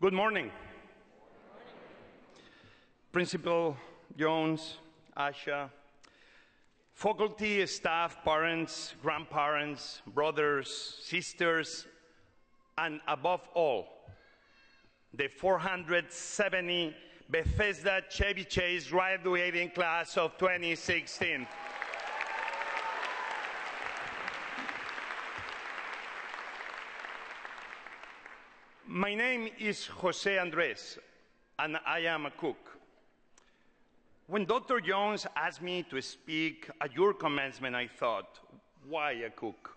Good morning. Principal Jones, Asha, faculty, staff, parents, grandparents, brothers, sisters, and above all, the 470 Bethesda Chevy Chase graduating class of 2016. My name is José Andrés, and I am a cook. When Dr. Jones asked me to speak at your commencement, I thought, why a cook?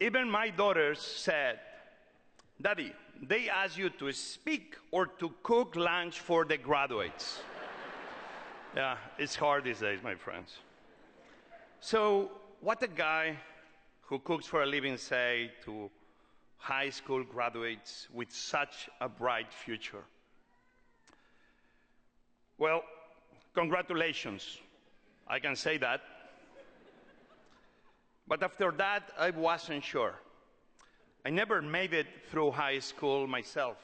Even my daughters said, Daddy, they ask you to speak or to cook lunch for the graduates. Yeah, it's hard these days, my friends. So, what a guy who cooks for a living say to high school graduates with such a bright future? Well, congratulations. I can say that. But after that, I wasn't sure. I never made it through high school myself.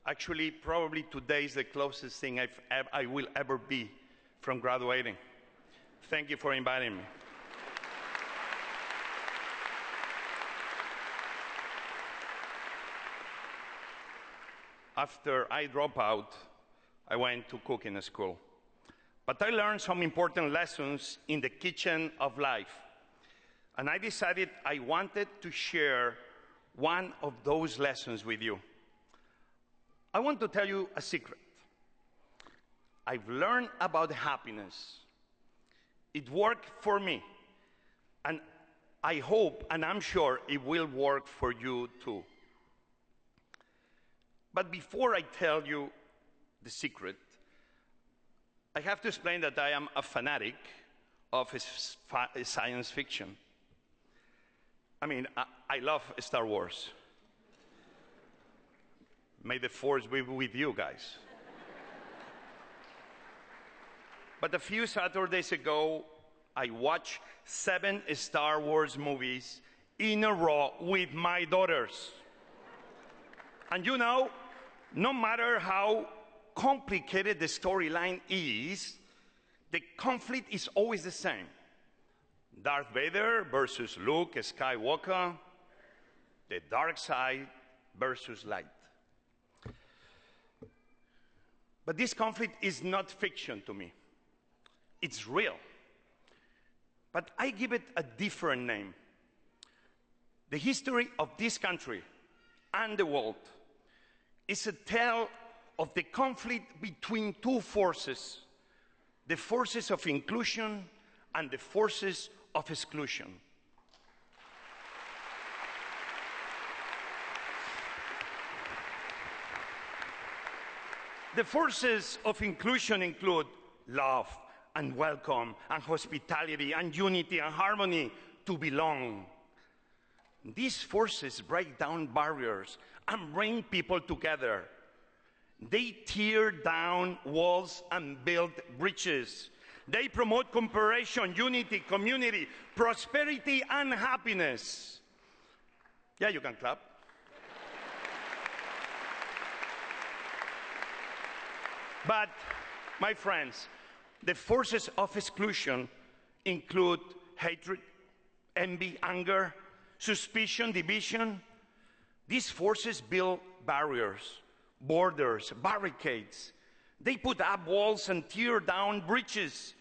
Actually, probably today is the closest thing I will ever be from graduating. Thank you for inviting me. After I dropped out, I went to cooking school. But I learned some important lessons in the kitchen of life. And I decided I wanted to share one of those lessons with you. I want to tell you a secret. I've learned about happiness. It worked for me. And I hope, and I'm sure, it will work for you too. But before I tell you the secret, I have to explain that I am a fanatic of science fiction. I mean, I love Star Wars. May the Force be with you guys. But a few Saturdays ago, I watched 7 Star Wars movies in a row with my daughters. And you know, no matter how complicated the storyline is, the conflict is always the same. Darth Vader versus Luke Skywalker, the dark side versus light. But this conflict is not fiction to me. It's real. But I give it a different name. The history of this country and the world is a tale of the conflict between two forces, the forces of inclusion and the forces of exclusion. The forces of inclusion include love and welcome and hospitality and unity and harmony, to belong. These forces break down barriers and bring people together. They tear down walls and build bridges. They promote cooperation, unity, community, prosperity, and happiness. Yeah, you can clap. But, my friends, the forces of exclusion include hatred, envy, anger, suspicion, division. These forces build barriers, borders, barricades. They put up walls and tear down bridges.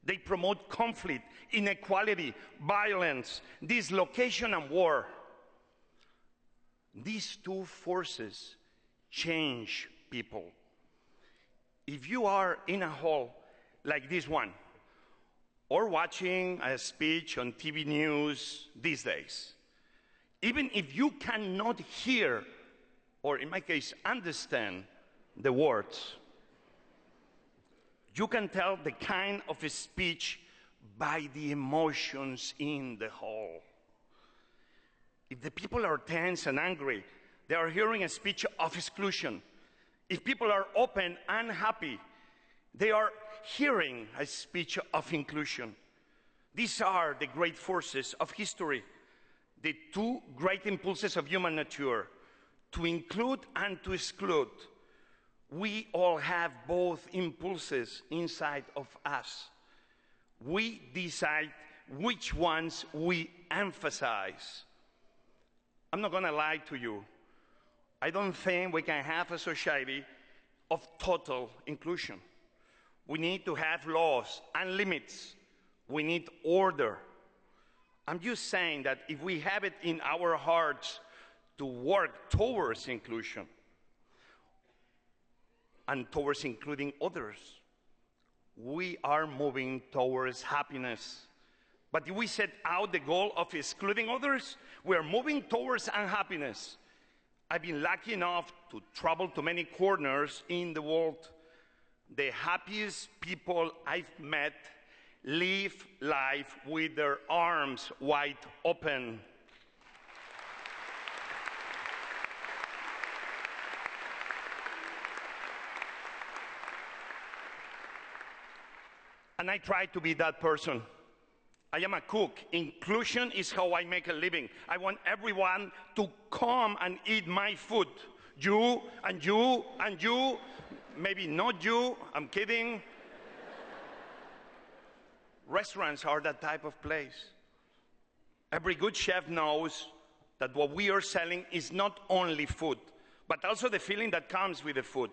They promote conflict, inequality, violence, dislocation, and war. These two forces change people. If you are in a hall like this one, or watching a speech on TV news these days, even if you cannot hear, or in my case, understand the words, you can tell the kind of a speech by the emotions in the hall. If the people are tense and angry, they are hearing a speech of exclusion. If people are open and happy, they are hearing a speech of inclusion. These are the great forces of history, the two great impulses of human nature, to include and to exclude. We all have both impulses inside of us. We decide which ones we emphasize. I'm not going to lie to you. I don't think we can have a society of total inclusion. We need to have laws and limits. We need order. I'm just saying that if we have it in our hearts to work towards inclusion and towards including others, we are moving towards happiness. But if we set out the goal of excluding others, we are moving towards unhappiness. I've been lucky enough to travel to many corners in the world. The happiest people I've met live life with their arms wide open. And I try to be that person. I am a cook. Inclusion is how I make a living. I want everyone to come and eat my food. You and you and you. Maybe not you. I'm kidding. Restaurants are that type of place. Every good chef knows that what we are selling is not only food, but also the feeling that comes with the food.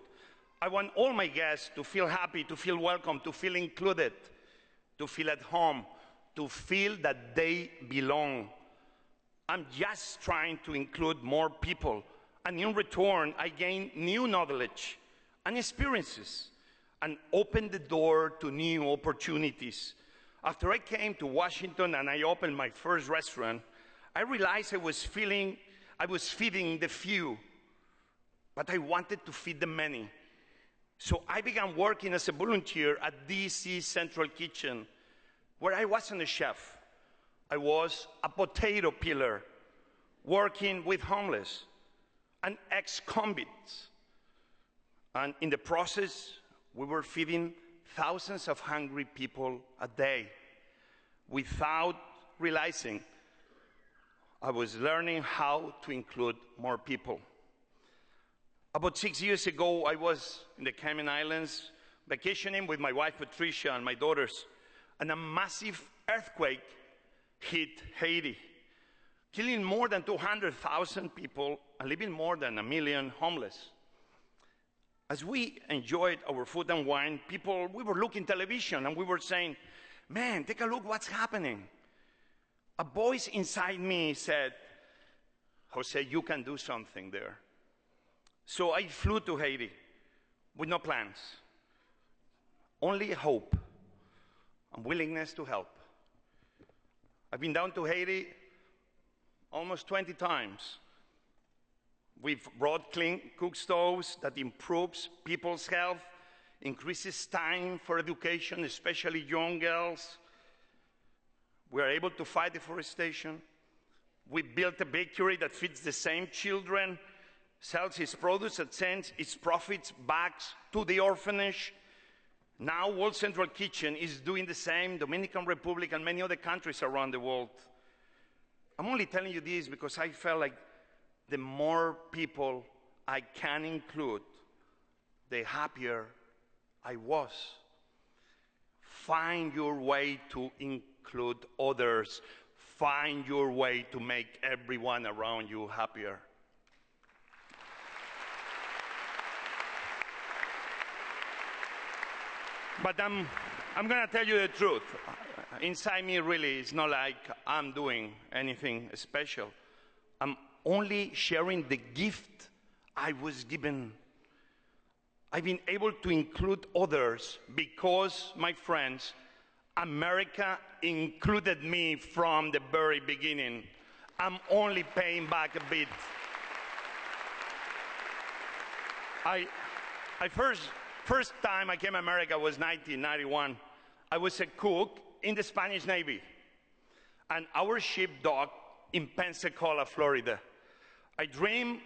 I want all my guests to feel happy, to feel welcome, to feel included, to feel at home, to feel that they belong. I'm just trying to include more people, and in return, I gain new knowledge and experiences and open the door to new opportunities. After I came to Washington and I opened my first restaurant, I realized I was feeding the few, but I wanted to feed the many. So I began working as a volunteer at DC Central Kitchen, where I wasn't a chef. I was a potato peeler, working with homeless and ex-convicts. And in the process, we were feeding thousands of hungry people a day. Without realizing, I was learning how to include more people. About 6 years ago, I was in the Cayman Islands vacationing with my wife Patricia and my daughters, and a massive earthquake hit Haiti, killing more than 200,000 people and leaving more than 1 million homeless. As we enjoyed our food and wine, we were looking television and we were saying, man, take a look what's happening. A voice inside me said, Jose, you can do something there. So I flew to Haiti with no plans, only hope and willingness to help. I've been down to Haiti almost 20 times. We've brought clean cook stoves that improves people's health, increases time for education, especially young girls. We are able to fight deforestation. We built a bakery that feeds the same children, sells its produce and sends its profits back to the orphanage. Now World Central Kitchen is doing the same, Dominican Republic and many other countries around the world. I'm only telling you this because I felt like the more people I can include, the happier I was. Find your way to include others. Find your way to make everyone around you happier. But I'm going to tell you the truth. Inside me, really, it's not like I'm doing anything special. I'm only sharing the gift I was given. I've been able to include others because, my friends, America included me from the very beginning. I'm only paying back a bit. First time I came to America was 1991. I was a cook in the Spanish Navy, and our ship docked in Pensacola, Florida. I dreamed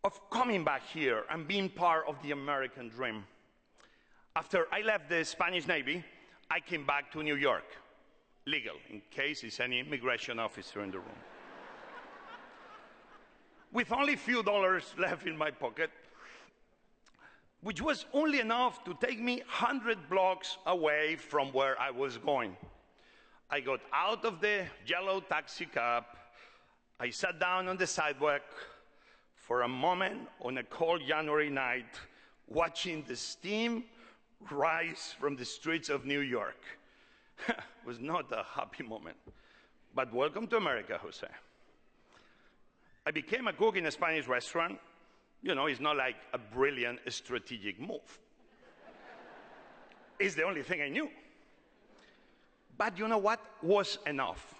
of coming back here and being part of the American dream. After I left the Spanish Navy, I came back to New York, legal, in case there's any immigration officer in the room. with only a few dollars left in my pocket, which was only enough to take me 100 blocks away from where I was going. I got out of the yellow taxi cab. I sat down on the sidewalk for a moment on a cold January night, watching the steam rise from the streets of New York. It was not a happy moment. But welcome to America, José. I became a cook in a Spanish restaurant. You know, it's not like a brilliant strategic move. It's the only thing I knew. But you know what was enough?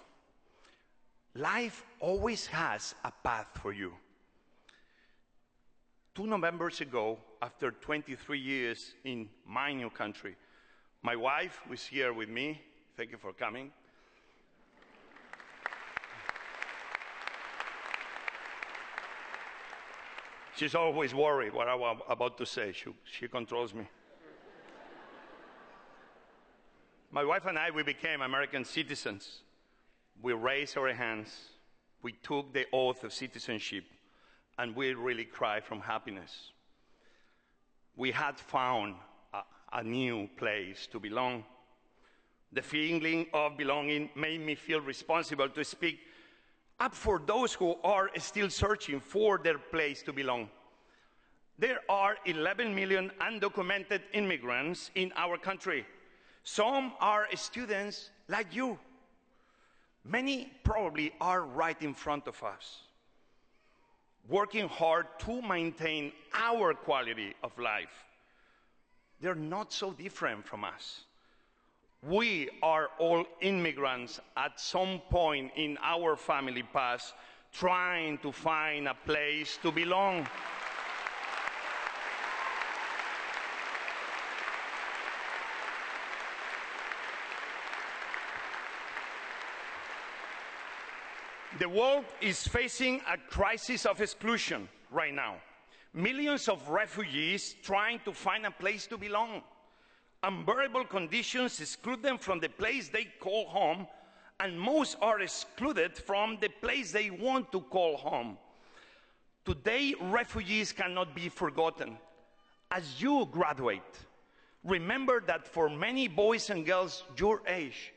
Life always has a path for you. 2 Novembers ago, after 23 years in my new country, my wife was here with me. Thank you for coming. She's always worried what I'm about to say. She controls me. My wife and I, we became American citizens. We raised our hands. We took the oath of citizenship, and we really cried from happiness. We had found a new place to belong. The feeling of belonging made me feel responsible to speak up for those who are still searching for their place to belong. There are 11 million undocumented immigrants in our country. Some are students like you. Many probably are right in front of us, working hard to maintain our quality of life. They're not so different from us. We are all immigrants at some point in our family past, trying to find a place to belong. The world is facing a crisis of exclusion right now. Millions of refugees trying to find a place to belong. Unbearable conditions exclude them from the place they call home, and most are excluded from the place they want to call home. Today, refugees cannot be forgotten. As you graduate, remember that for many boys and girls your age,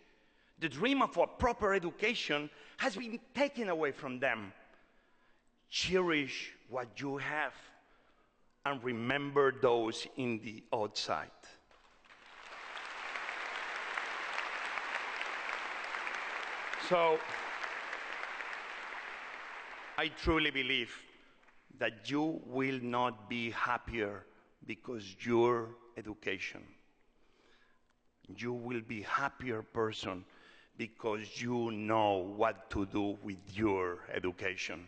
the dream of a proper education has been taken away from them. Cherish what you have and remember those in the outside. So, I truly believe that you will not be happier because your education. You will be a happier person because you know what to do with your education.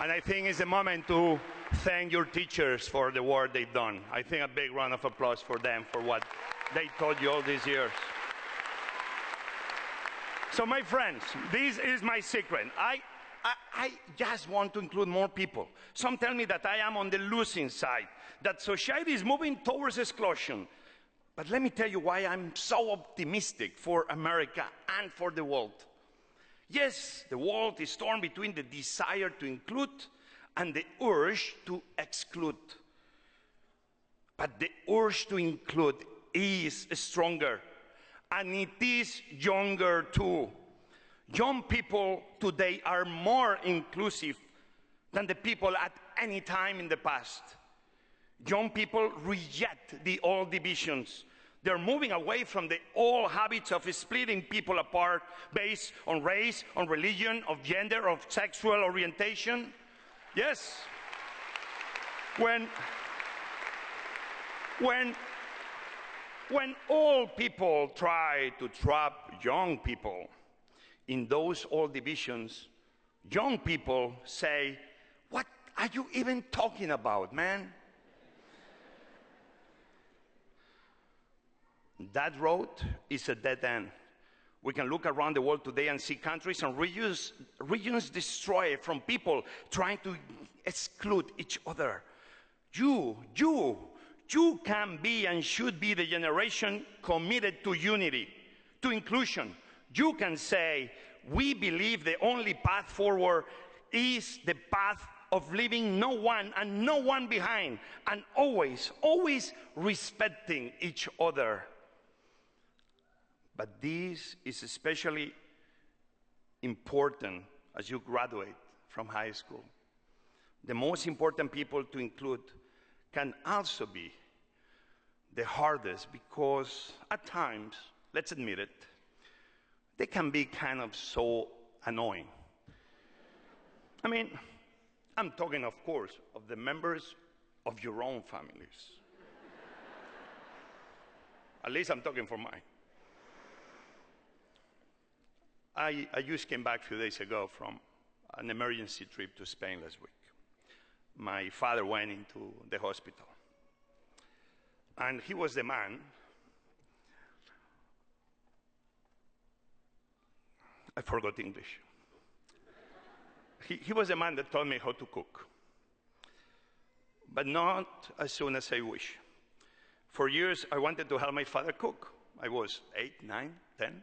And I think it's a moment to thank your teachers for the work they've done. I think a big round of applause for them for what they taught you all these years. So my friends, this is my secret. I just want to include more people. Some tell me that I am on the losing side, that society is moving towards exclusion. But let me tell you why I'm so optimistic for America and for the world. Yes, the world is torn between the desire to include and the urge to exclude. But the urge to include is stronger, and it is younger too. Young people today are more inclusive than the people at any time in the past. Young people reject the old divisions. They're moving away from the old habits of splitting people apart based on race, on religion, of gender, of sexual orientation. Yes. When old people try to trap young people in those old divisions, young people say, "What are you even talking about, man?" That road is a dead end. We can look around the world today and see countries and regions destroyed from people trying to exclude each other. You can be and should be the generation committed to unity, to inclusion. You can say, we believe the only path forward is the path of leaving no one and no one behind, and always, always respecting each other. But this is especially important as you graduate from high school. The most important people to include can also be the hardest, because at times, let's admit it, they can be kind of so annoying. I mean, I'm talking, of course, of the members of your own families. At least I'm talking for mine. I just came back a few days ago from an emergency trip to Spain last week. My father went into the hospital. And he was the man. I forgot English. He was the man that taught me how to cook. But not as soon as I wish. For years, I wanted to help my father cook. I was 8, 9, 10.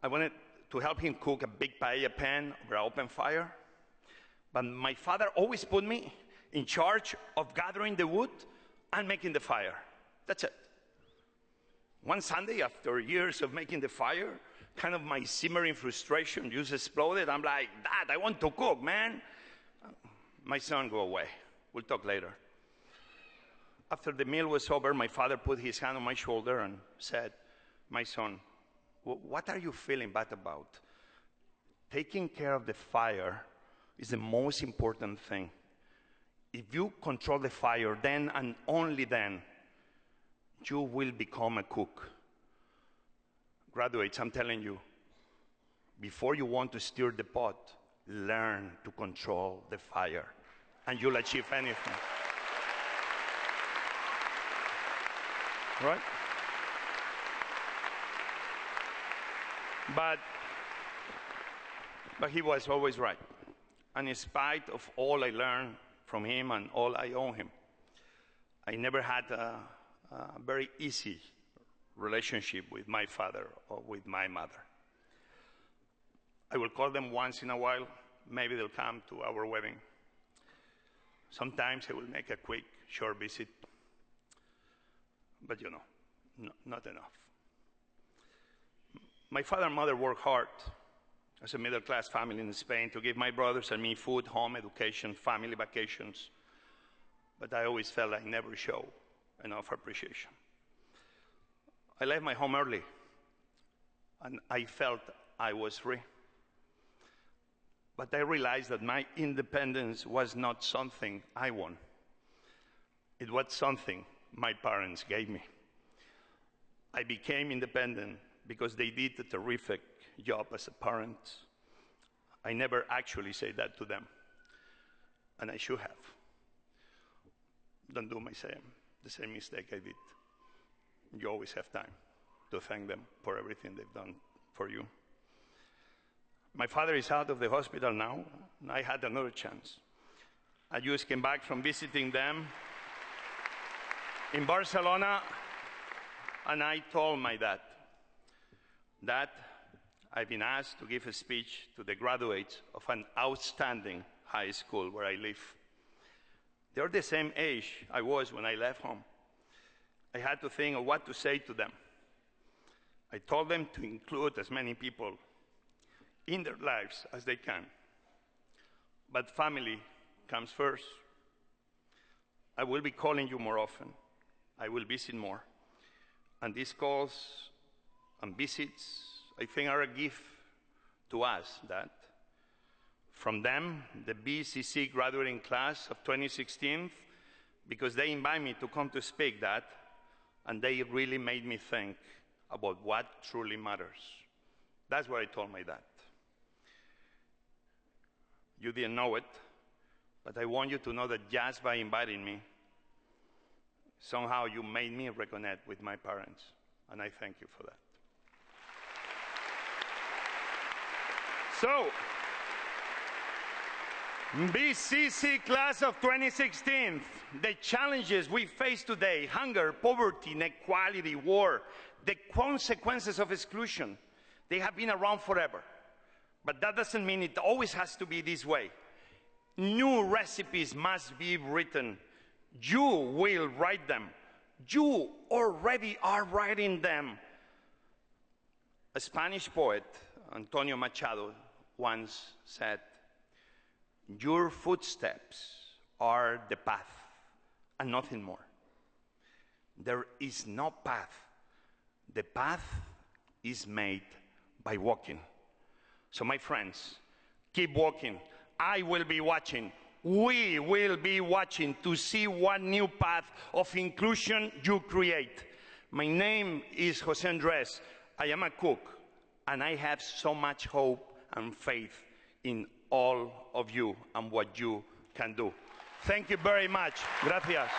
I wanted to help him cook a big paella pan over an open fire. But my father always put me in charge of gathering the wood and making the fire. That's it. One Sunday, after years of making the fire, kind of my simmering frustration just exploded. I'm like, Dad, I want to cook, man. My son, go away. We'll talk later. After the meal was over, my father put his hand on my shoulder and said, my son, what are you feeling bad about? Taking care of the fire is the most important thing. If you control the fire, then and only then, you will become a cook. Graduates, I'm telling you, before you want to stir the pot, learn to control the fire, and you'll achieve anything. Right? But he was always right. And in spite of all I learned from him and all I owe him, I never had a very easy relationship with my father or with my mother. I will call them once in a while. Maybe they'll come to our wedding. Sometimes I will make a quick, short visit. But not enough. My father and mother worked hard as a middle-class family in Spain to give my brothers and me food, home, education, family vacations. But I always felt I never showed enough appreciation. I left my home early, and I felt I was free. But I realized that my independence was not something I won. It was something my parents gave me. I became independent because they did a terrific job as a parent. I never actually said that to them, and I should have. Don't do the same mistake I did. You always have time to thank them for everything they've done for you. My father is out of the hospital now, and I had another chance. I just came back from visiting them in Barcelona, and I told my dad, Dad, I've been asked to give a speech to the graduates of an outstanding high school where I live. They're the same age I was when I left home. I had to think of what to say to them. I told them to include as many people in their lives as they can. But family comes first. I will be calling you more often. I will visit more. And these calls and visits, I think, are a gift to us, Dad. From them, the BCC graduating class of 2016, because they invited me to come to speak, Dad, and they really made me think about what truly matters. That's what I told my dad. You didn't know it, but I want you to know that just by inviting me, somehow you made me reconnect with my parents, and I thank you for that. So, BCC class of 2016, the challenges we face today, hunger, poverty, inequality, war, the consequences of exclusion, They have been around forever. But that doesn't mean it always has to be this way. New recipes must be written. You will write them. You already are writing them. A Spanish poet, Antonio Machado, once said, "Your footsteps are the path and nothing more." There is no path. The path is made by walking. So my friends, keep walking. I will be watching. We will be watching to see what new path of inclusion you create. My name is José Andrés. I am a cook, and I have so much hope and faith in all of you and what you can do. Thank you very much. Gracias.